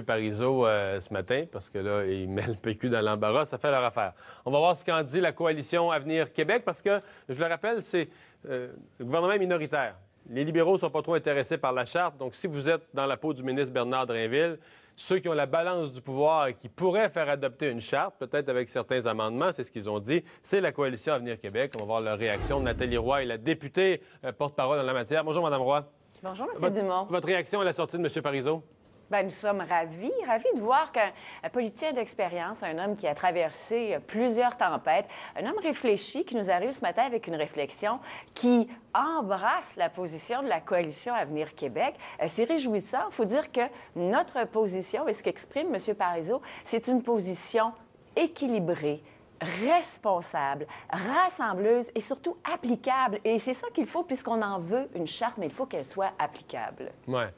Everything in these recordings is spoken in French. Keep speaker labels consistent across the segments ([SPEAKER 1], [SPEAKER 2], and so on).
[SPEAKER 1] Parizeau ce matin, parce que là, il met le PQ dans l'embarras, ça fait leur affaire. On va voir ce qu'en dit la coalition Avenir Québec, parce que, je le rappelle, c'est le gouvernement est minoritaire. Les libéraux ne sont pas trop intéressés par la charte, donc si vous êtes dans la peau du ministre Bernard Drinville, ceux qui ont la balance du pouvoir et qui pourraient faire adopter une charte, peut-être avec certains amendements, c'est ce qu'ils ont dit, c'est la coalition Avenir Québec. On va voir leur réaction. Nathalie Roy est la députée porte-parole en la matière. Bonjour, Mme Roy.
[SPEAKER 2] Bonjour, M. Dumont.
[SPEAKER 1] Votre réaction à la sortie de M. Parizeau?
[SPEAKER 2] Bien, nous sommes ravis de voir qu'un politicien d'expérience, un homme qui a traversé plusieurs tempêtes, un homme réfléchi qui nous arrive ce matin avec une réflexion qui embrasse la position de la coalition Avenir Québec. C'est réjouissant. Il faut dire que notre position, et ce qu'exprime M. Parizeau, c'est une position équilibrée, responsable, rassembleuse et surtout applicable. Et c'est ça qu'il faut puisqu'on en veut une charte, mais il faut qu'elle soit applicable.
[SPEAKER 1] Ouais.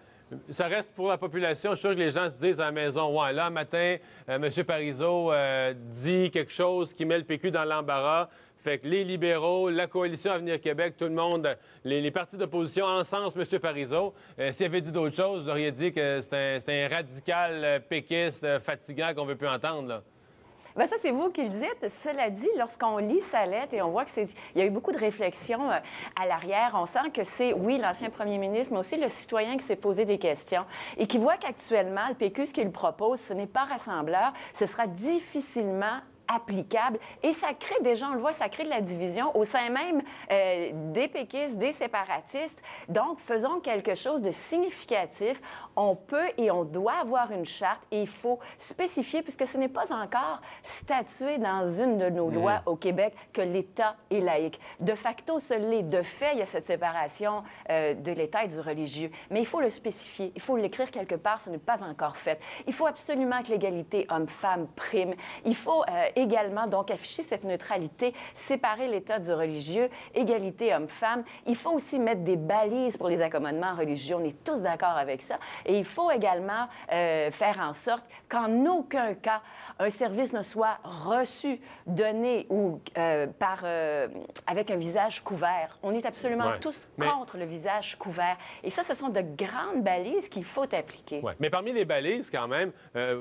[SPEAKER 1] Ça reste pour la population. Je suis sûr que les gens se disent à la maison, ouais, là, matin, M. Parizeau dit quelque chose qui met le PQ dans l'embarras. Fait que les libéraux, la coalition Avenir Québec, tout le monde, les partis d'opposition encensent M. Parizeau. S'il avait dit d'autres choses, vous auriez dit que c'est un radical péquiste fatigant qu'on ne veut plus entendre, là.
[SPEAKER 2] Bien, ça, c'est vous qui le dites. Cela dit, lorsqu'on lit sa lettre et on voit qu'il y a eu beaucoup de réflexions à l'arrière, on sent que c'est, oui, l'ancien premier ministre, mais aussi le citoyen qui s'est posé des questions et qui voit qu'actuellement, le PQ, ce qu'il propose, ce n'est pas rassembleur, ce sera difficilement applicable. Et ça crée déjà, on le voit, ça crée de la division au sein même des péquistes, des séparatistes. Donc, faisons quelque chose de significatif. On peut et on doit avoir une charte et il faut spécifier, puisque ce n'est pas encore statué dans une de nos lois au Québec, que l'État est laïque. De facto, ce l'est. De fait, il y a cette séparation de l'État et du religieux. Mais il faut le spécifier. Il faut l'écrire quelque part. Ce n'est pas encore fait. Il faut absolument que l'égalité homme-femme prime. Il faut également, donc, afficher cette neutralité, séparer l'État du religieux, égalité homme-femme. Il faut aussi mettre des balises pour les accommodements religieux. On est tous d'accord avec ça. Et il faut également faire en sorte qu'en aucun cas, un service ne soit reçu, donné ou avec un visage couvert. On est absolument tous contre le visage couvert. Et ça, ce sont de grandes balises qu'il faut appliquer.
[SPEAKER 1] Ouais. Mais parmi les balises, quand même,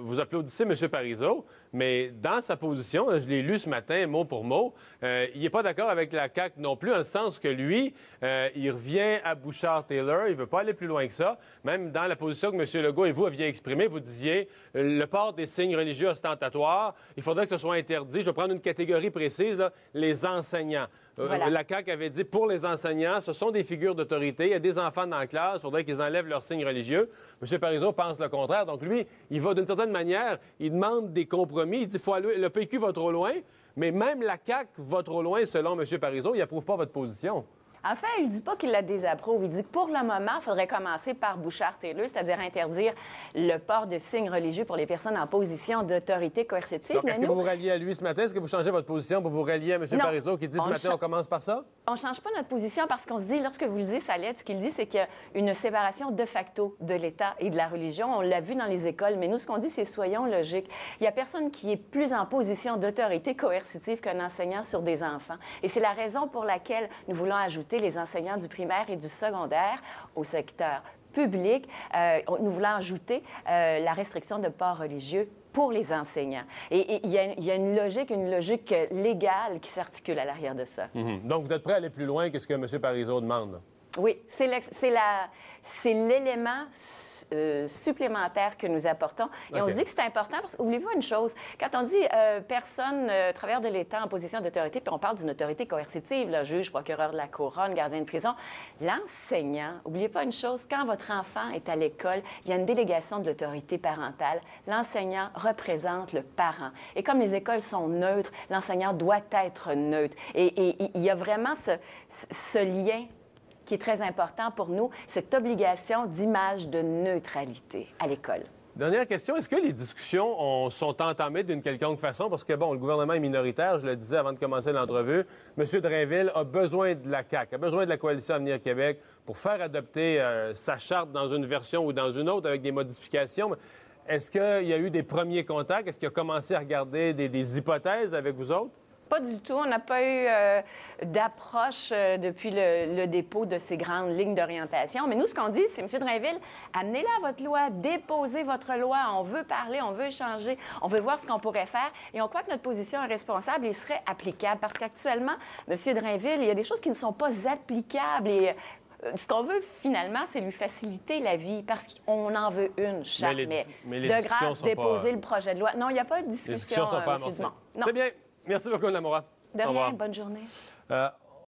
[SPEAKER 1] vous applaudissez M. Parizeau, mais dans sa position, je l'ai lu ce matin, mot pour mot, il n'est pas d'accord avec la CAQ non plus, dans le sens que lui, il revient à Bouchard-Taylor, il ne veut pas aller plus loin que ça. Même dans la position que M. Legault et vous aviez exprimée, vous disiez le port des signes religieux ostentatoires, il faudrait que ce soit interdit. Je vais prendre une catégorie précise, là, les enseignants.
[SPEAKER 2] Voilà.
[SPEAKER 1] La CAQ avait dit, pour les enseignants, ce sont des figures d'autorité, il y a des enfants dans la classe, il faudrait qu'ils enlèvent leurs signes religieux. M. Parizeau pense le contraire. Donc lui, il va d'une certaine manière, il demande des compromis, il dit faut aller, le PQ va trop loin, mais même la CAQ va trop loin selon M. Parizeau, il n'approuve pas votre position.
[SPEAKER 2] En fait, il ne dit pas qu'il la désapprouve. Il dit que pour le moment, il faudrait commencer par Bouchard-Taylor, c'est-à-dire interdire le port de signes religieux pour les personnes en position d'autorité coercitive.
[SPEAKER 1] Est-ce que vous vous ralliez à lui ce matin? Est-ce que vous changez votre position pour vous rallier à M. Parizeau qui dit ce matin, on commence par ça?
[SPEAKER 2] On ne change pas notre position parce qu'on se dit, lorsque vous lisez sa lettre, ce qu'il dit, c'est qu'il y a une séparation de facto de l'État et de la religion. On l'a vu dans les écoles, mais nous, ce qu'on dit, c'est soyons logiques. Il n'y a personne qui est plus en position d'autorité coercitive qu'un enseignant sur des enfants. Et c'est la raison pour laquelle nous voulons ajouter les enseignants du primaire et du secondaire au secteur public. Nous voulons ajouter la restriction de port religieux pour les enseignants. Et il y a une logique légale qui s'articule à l'arrière de ça.
[SPEAKER 1] Donc, vous êtes prêt à aller plus loin que ce que M. Parizeau demande?
[SPEAKER 2] Oui, c'est l'élément supplémentaire que nous apportons. Et on se dit que c'est important parce qu'oubliez pas une chose, quand on dit personne, travers de l'État en position d'autorité, puis on parle d'une autorité coercitive, là, juge, procureur de la couronne, gardien de prison, l'enseignant, oubliez pas une chose, quand votre enfant est à l'école, il y a une délégation de l'autorité parentale. L'enseignant représente le parent. Et comme les écoles sont neutres, l'enseignant doit être neutre. Et il y a vraiment ce lien qui est très important pour nous, cette obligation d'image de neutralité à l'école.
[SPEAKER 1] Dernière question, est-ce que les discussions sont entamées d'une quelconque façon? Parce que, bon, le gouvernement est minoritaire, je le disais avant de commencer l'entrevue. M. Drainville a besoin de la CAQ, a besoin de la coalition Avenir Québec pour faire adopter sa charte dans une version ou dans une autre avec des modifications. Est-ce qu'il y a eu des premiers contacts? Est-ce qu'il a commencé à regarder des hypothèses avec vous autres?
[SPEAKER 2] Pas du tout. On n'a pas eu d'approche depuis le dépôt de ces grandes lignes d'orientation. Mais nous, ce qu'on dit, c'est, M. Drainville, amenez-la votre loi, déposez votre loi. On veut parler, on veut échanger, on veut voir ce qu'on pourrait faire. Et on croit que notre position est responsable et serait applicable. Parce qu'actuellement, M. Drainville, il y a des choses qui ne sont pas applicables. Et ce qu'on veut, finalement, c'est lui faciliter la vie, parce qu'on en veut une, Charles. Mais
[SPEAKER 1] les
[SPEAKER 2] de grâce, déposer
[SPEAKER 1] pas...
[SPEAKER 2] le projet de loi. Non, il n'y a pas de discussion.
[SPEAKER 1] Les discussions ne sont pas amorcées. C'est bien. Merci beaucoup, Mme Lamoureux.
[SPEAKER 2] De rien, bonne journée.